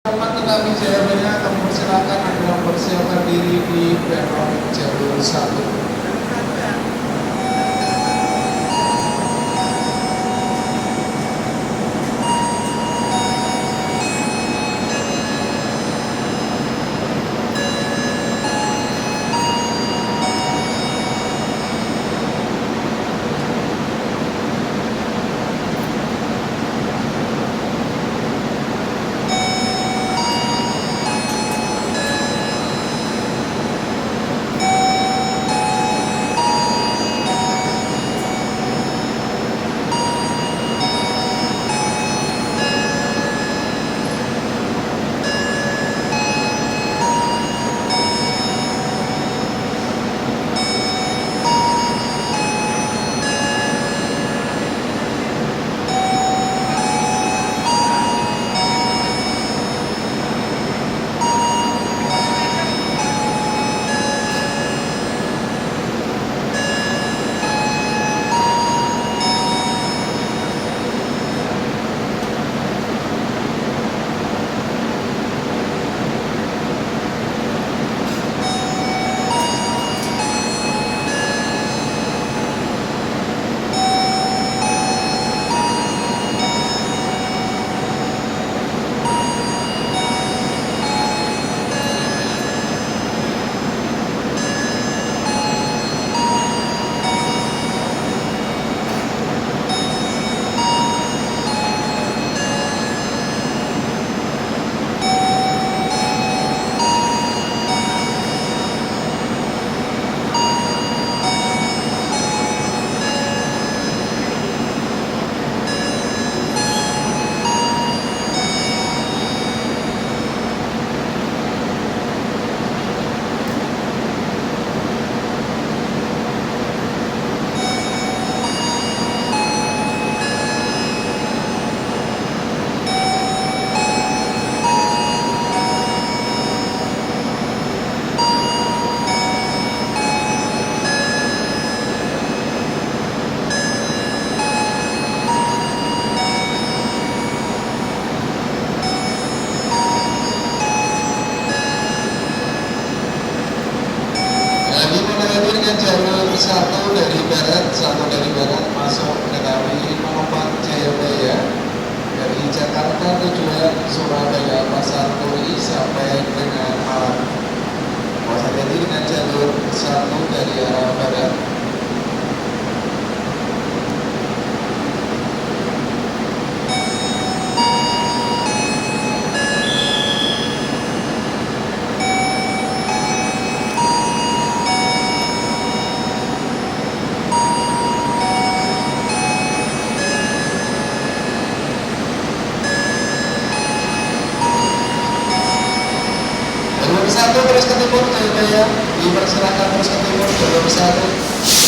Tetapi jawabannya kami persilakan Anda mempersiapkan diri di peron jalur 1. Dengan jalur 1 dari barat masuk Betawi Menopat Jayabaya dari Jakarta tujuan Surabaya Pasar Turi sampai dengan Malang. Hati-hati dengan jalur 1 dari arah barat. Jalur 1 terus ke timur Jayabaya, dipersilakan terus ke timur jalur 1.